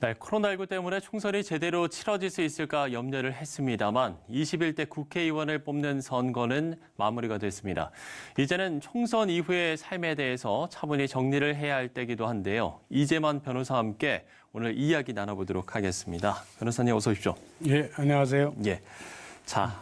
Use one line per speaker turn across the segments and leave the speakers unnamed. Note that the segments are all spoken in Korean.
네, 코로나19 때문에 총선이 제대로 치러질 수 있을까 염려를 했습니다만 21대 국회의원을 뽑는 선거는 마무리가 됐습니다. 이제는 총선 이후의 삶에 대해서 차분히 정리를 해야 할 때기도 한데요. 이재만 변호사와 함께 오늘 이야기 나눠보도록 하겠습니다. 변호사님 어서 오십시오.
예, 안녕하세요.
예. 자,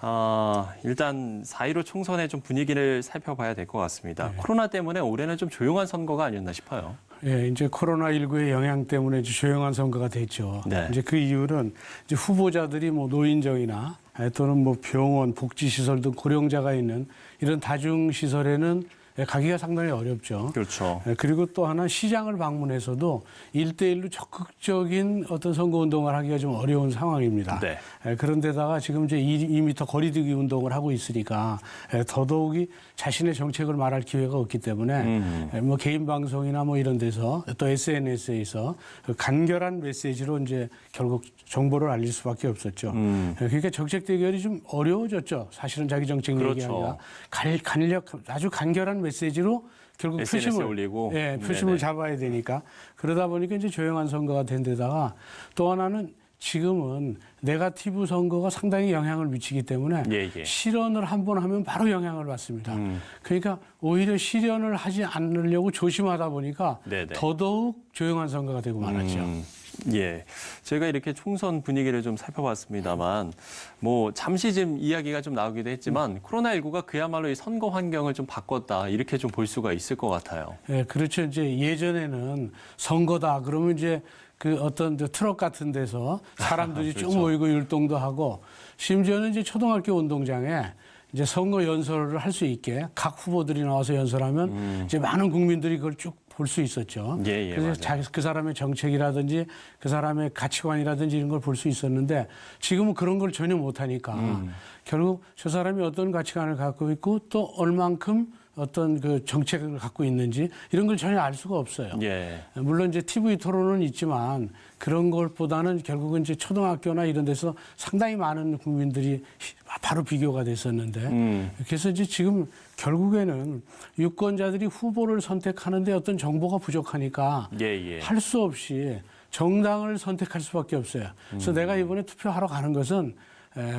일단 4.15 총선의 좀 분위기를 살펴봐야 될 것 같습니다.
네.
코로나 때문에 올해는 좀 조용한 선거가 아니었나 싶어요.
예, 이제 코로나19의 영향 때문에 이제 조용한 선거가 됐죠.
네.
이제 그 이유는 이제 후보자들이 뭐 노인정이나 또는 뭐 병원, 복지시설 등 고령자가 있는 이런 다중시설에는 가기가 상당히 어렵죠.
그렇죠.
그리고 또 하나 시장을 방문해서도 1대1로 적극적인 어떤 선거운동을 하기가 좀 어려운 상황입니다.
네.
그런데다가 지금 이제 2m 거리두기 운동을 하고 있으니까 더더욱이 자신의 정책을 말할 기회가 없기 때문에 뭐 개인 방송이나 뭐 이런 데서 또 SNS에서 간결한 메시지로 이제 결국 정보를 알릴 수밖에 없었죠. 그러니까 정책 대결이 좀 어려워졌죠. 사실은 자기 정책
그렇죠.
얘기하기가 아주 간결한 메시지로 결국
SNS에 올리고.
표심을
네네.
잡아야 되니까 그러다 보니까 이제 조용한 선거가 된 데다가 또 하나는 지금은 네거티브 선거가 상당히 영향을 미치기 때문에
예.
실언을 한 번 하면 바로 영향을 받습니다. 그러니까 오히려 실언을 하지 않으려고 조심하다 보니까
네네.
더더욱 조용한 선거가 되고 말았죠.
예. 저희가 이렇게 총선 분위기를 좀 살펴봤습니다만, 뭐, 잠시 지금 이야기가 좀 나오기도 했지만, 코로나19가 그야말로 이 선거 환경을 좀 바꿨다, 이렇게 좀 볼 수가 있을 것 같아요.
예, 그렇죠. 이제 예전에는 선거다 그러면 이제 그 어떤 트럭 같은 데서 사람들이
그렇죠.
쭉 모이고 율동도 하고 심지어는 이제 초등학교 운동장에 이제 선거 연설을 할 수 있게 각 후보들이 나와서 연설하면 이제 많은 국민들이 그걸 쭉 볼 수 있었죠.
예,
그래서
맞아요.
그 사람의 정책이라든지 그 사람의 가치관이라든지 이런 걸 볼 수 있었는데 지금은 그런 걸 전혀 못하니까 결국 저 사람이 어떤 가치관을 갖고 있고 또 얼만큼 어떤 그 정책을 갖고 있는지 이런 걸 전혀 알 수가 없어요.
예.
물론 이제 TV 토론은 있지만 그런 것보다는 결국은 이제 초등학교나 이런 데서 상당히 많은 국민들이 바로 비교가 됐었는데 그래서 이제 지금 결국에는 유권자들이 후보를 선택하는데 어떤 정보가 부족하니까
예.
할 수 없이 정당을 선택할 수밖에 없어요. 그래서 내가 이번에 투표하러 가는 것은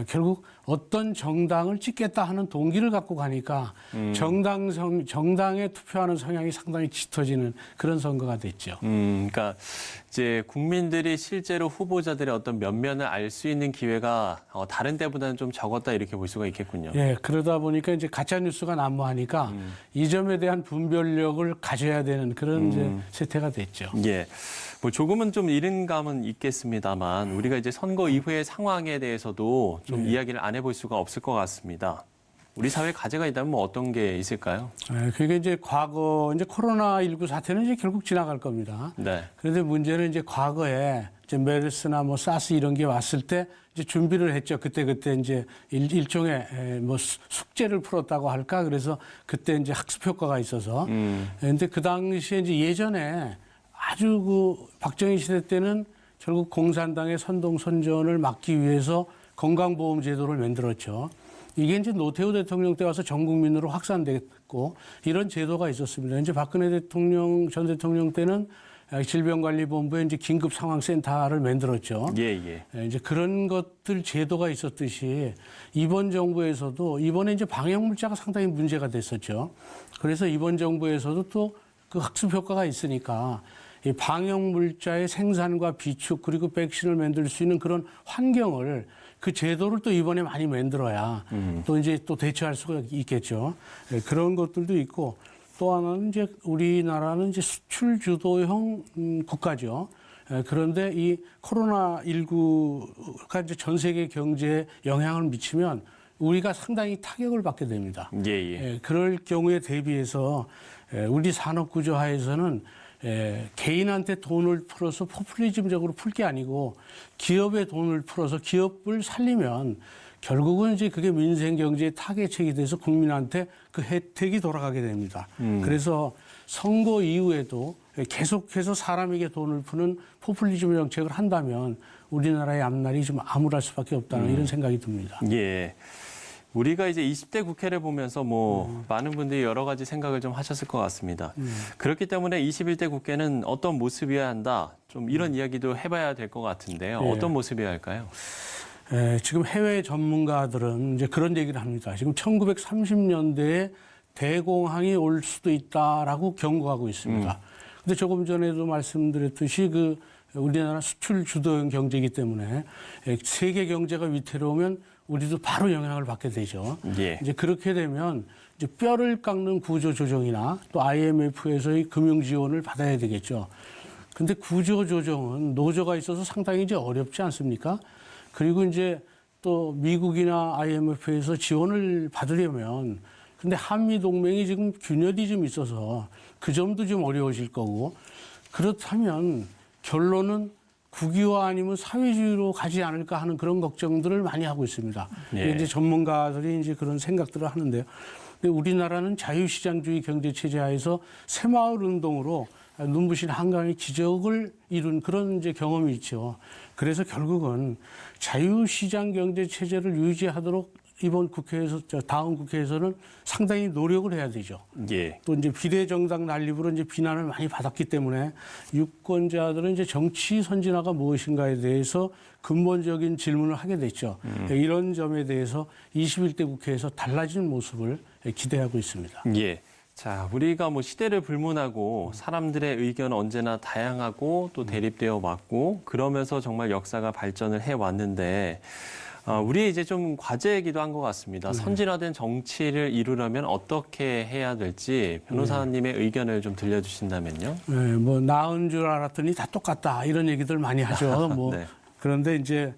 결국 어떤 정당을 찍겠다 하는 동기를 갖고 가니까 정당에 투표하는 성향이 상당히 짙어지는 그런 선거가 됐죠.
그러니까 이제 국민들이 실제로 후보자들의 어떤 면면을 알 수 있는 기회가 다른 때보다는 좀 적었다 이렇게 볼 수가 있겠군요.
예, 그러다 보니까 이제 가짜 뉴스가 난무하니까 이 점에 대한 분별력을 가져야 되는 그런 이제 세태가 됐죠.
예. 뭐 조금은 좀 이른 감은 있겠습니다만 우리가 이제 선거 이후의 상황에 대해서도 좀 이야기를 안 해볼 수가 없을 것 같습니다. 우리 사회에 과제가 있다면 뭐 어떤 게 있을까요?
그게 이제 과거 이제 코로나19 사태는 이제 결국 지나갈 겁니다.
네.
그런데 문제는 이제 과거에 이제 메르스나 뭐 사스 이런 게 왔을 때 이제 준비를 했죠. 그때 이제 일종의 뭐 숙제를 풀었다고 할까. 그래서 그때 이제 학습 효과가 있어서. 그런데 그 당시에 이제 예전에 아주 그 박정희 시대 때는 결국 공산당의 선동선전을 막기 위해서 건강보험제도를 만들었죠. 이게 이제 노태우 대통령 때 와서 전 국민으로 확산됐고 이런 제도가 있었습니다. 이제 박근혜 대통령, 전 대통령 때는 질병관리본부에 이제 긴급상황센터를 만들었죠.
예.
이제 그런 것들 제도가 있었듯이 이번 정부에서도 이번에 이제 방역물자가 상당히 문제가 됐었죠. 그래서 이번 정부에서도 또 그 학습 효과가 있으니까 이 방역물자의 생산과 비축 그리고 백신을 만들 수 있는 그런 환경을 그 제도를 또 이번에 많이 만들어야 또 이제 또 대처할 수가 있겠죠. 그런 것들도 있고 또 하나는 이제 우리나라는 이제 수출 주도형 국가죠. 그런데 이 코로나19가 이제 전 세계 경제에 영향을 미치면 우리가 상당히 타격을 받게 됩니다.
예.
그럴 경우에 대비해서 우리 산업 구조 하에서는 개인한테 돈을 풀어서 포퓰리즘적으로 풀 게 아니고 기업에 돈을 풀어서 기업을 살리면 결국은 이제 그게 민생 경제의 타겟책이 돼서 국민한테 그 혜택이 돌아가게 됩니다. 그래서 선거 이후에도 계속해서 사람에게 돈을 푸는 포퓰리즘 정책을 한다면 우리나라의 앞날이 좀 암울할 수밖에 없다는 이런 생각이 듭니다.
예. 우리가 이제 20대 국회를 보면서 많은 분들이 여러 가지 생각을 좀 하셨을 것 같습니다. 그렇기 때문에 21대 국회는 어떤 모습이어야 한다. 좀 이런 이야기도 해봐야 될 것 같은데요.
예.
어떤 모습이어야 할까요?
지금 해외 전문가들은 이제 그런 얘기를 합니다. 지금 1930년대에 대공황이 올 수도 있다라고 경고하고 있습니다. 근데 조금 전에도 말씀드렸듯이 우리나라 수출 주도형 경제이기 때문에 세계 경제가 위태로우면 우리도 바로 영향을 받게 되죠.
예.
이제 그렇게 되면 이제 뼈를 깎는 구조 조정이나 또 IMF에서의 금융 지원을 받아야 되겠죠. 근데 구조 조정은 노조가 있어서 상당히 이제 어렵지 않습니까? 그리고 이제 또 미국이나 IMF에서 지원을 받으려면 근데 한미 동맹이 지금 균열이 좀 있어서 그 점도 좀 어려워질 거고 그렇다면 결론은 국유화 아니면 사회주의로 가지 않을까 하는 그런 걱정들을 많이 하고 있습니다.
예.
이제 전문가들이 이제 그런 생각들을 하는데요. 근데 우리나라는 자유시장주의 경제체제 하에서 새마을 운동으로 눈부신 한강의 기적을 이룬 그런 이제 경험이 있죠. 그래서 결국은 자유시장 경제체제를 유지하도록 이번 국회에서, 다음 국회에서는 상당히 노력을 해야 되죠.
예.
또 이제 비례정당 난립으로 이제 비난을 많이 받았기 때문에 유권자들은 이제 정치 선진화가 무엇인가에 대해서 근본적인 질문을 하게 됐죠. 이런 점에 대해서 21대 국회에서 달라진 모습을 기대하고 있습니다.
예. 자, 우리가 시대를 불문하고 사람들의 의견은 언제나 다양하고 또 대립되어 왔고 그러면서 정말 역사가 발전을 해 왔는데 우리의 이제 좀 과제이기도 한 것 같습니다. 선진화된 정치를 이루려면 어떻게 해야 될지 변호사님의 의견을 좀 들려주신다면요.
네, 나은 줄 알았더니 다 똑같다 이런 얘기들 많이 하죠.
네.
그런데 이제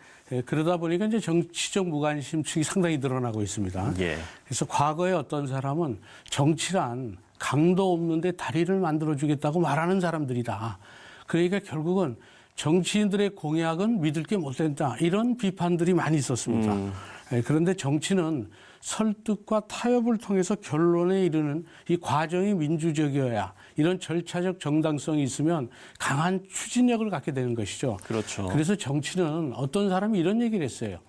그러다 보니까 이제 정치적 무관심층이 상당히 늘어나고 있습니다.
예.
그래서 과거에 어떤 사람은 정치란 강도 없는데 다리를 만들어주겠다고 말하는 사람들이다. 그러니까 결국은 정치인들의 공약은 믿을 게 못 된다. 이런 비판들이 많이 있었습니다. 그런데 정치는 설득과 타협을 통해서 결론에 이르는 이 과정이 민주적이어야 이런 절차적 정당성이 있으면 강한 추진력을 갖게 되는 것이죠.
그렇죠.
그래서 정치는 어떤 사람이 이런 얘기를 했어요.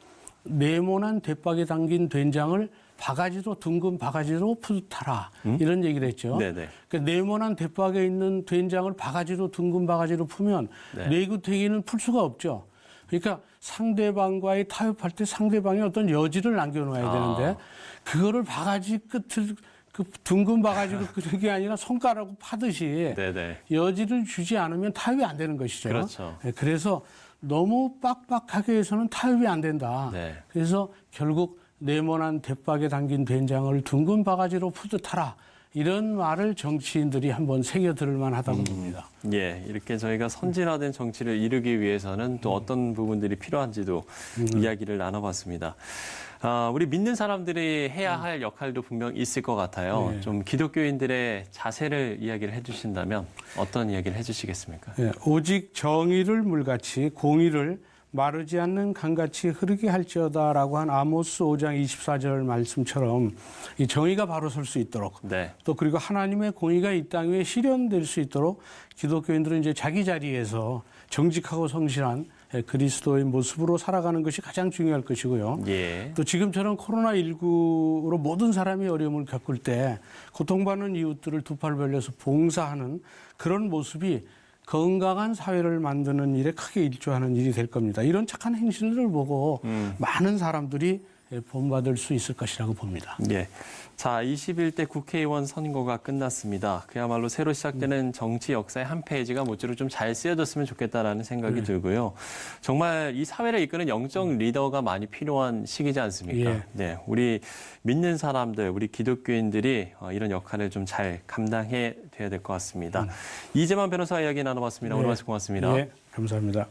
네모난 대박에 담긴 된장을 바가지로 둥근 바가지로 푸듯하라 이런 얘기를 했죠.
네네.
그러니까 네모난 대박에 있는 된장을 바가지로 둥근 바가지로 풀면
네.
내구태기는 풀 수가 없죠. 그러니까 상대방과의 타협할 때 상대방이 어떤 여지를 남겨놓아야 되는데 그거를 바가지 끝을 둥근 바가지로 그런 게 아니라 손가락으로 파듯이
네네.
여지를 주지 않으면 타협이 안 되는 것이죠.
그렇죠.
그래서 너무 빡빡하게 해서는 타협이 안 된다.
네.
그래서 결국 네모난 대박에 담긴 된장을 둥근 바가지로 푸듯하라. 이런 말을 정치인들이 한번 새겨들을 만하다고 봅니다.
예, 이렇게 저희가 선진화된 정치를 이루기 위해서는 또 어떤 부분들이 필요한지도 이야기를 나눠봤습니다. 우리 믿는 사람들이 해야 할 역할도 분명 있을 것 같아요.
네.
좀 기독교인들의 자세를 이야기를 해주신다면 어떤 이야기를 해주시겠습니까?
예, 오직 정의를 물같이 공의를 마르지 않는 강같이 흐르게 할지어다라고 한 아모스 5장 24절 말씀처럼 이 정의가 바로 설 수 있도록
네.
또 그리고 하나님의 공의가 이 땅 위에 실현될 수 있도록 기독교인들은 이제 자기 자리에서 정직하고 성실한 그리스도의 모습으로 살아가는 것이 가장 중요할 것이고요.
예.
또 지금처럼 코로나19로 모든 사람이 어려움을 겪을 때 고통받는 이웃들을 두 팔 벌려서 봉사하는 그런 모습이 건강한 사회를 만드는 일에 크게 일조하는 일이 될 겁니다. 이런 착한 행실들을 보고 많은 사람들이 본받을 수 있을 것이라고 봅니다.
예. 자, 21대 국회의원 선거가 끝났습니다. 그야말로 새로 시작되는 정치 역사의 한 페이지가 모쪼록 좀 잘 쓰여졌으면 좋겠다라는 생각이 들고요. 정말 이 사회를 이끄는 영적 리더가 많이 필요한 시기지 않습니까?
예.
네, 우리 믿는 사람들, 우리 기독교인들이 이런 역할을 좀 잘 감당해 돼야 될 것 같습니다. 이재만 변호사 이야기 나눠봤습니다. 오늘 말씀 고맙습니다.
네, 감사합니다.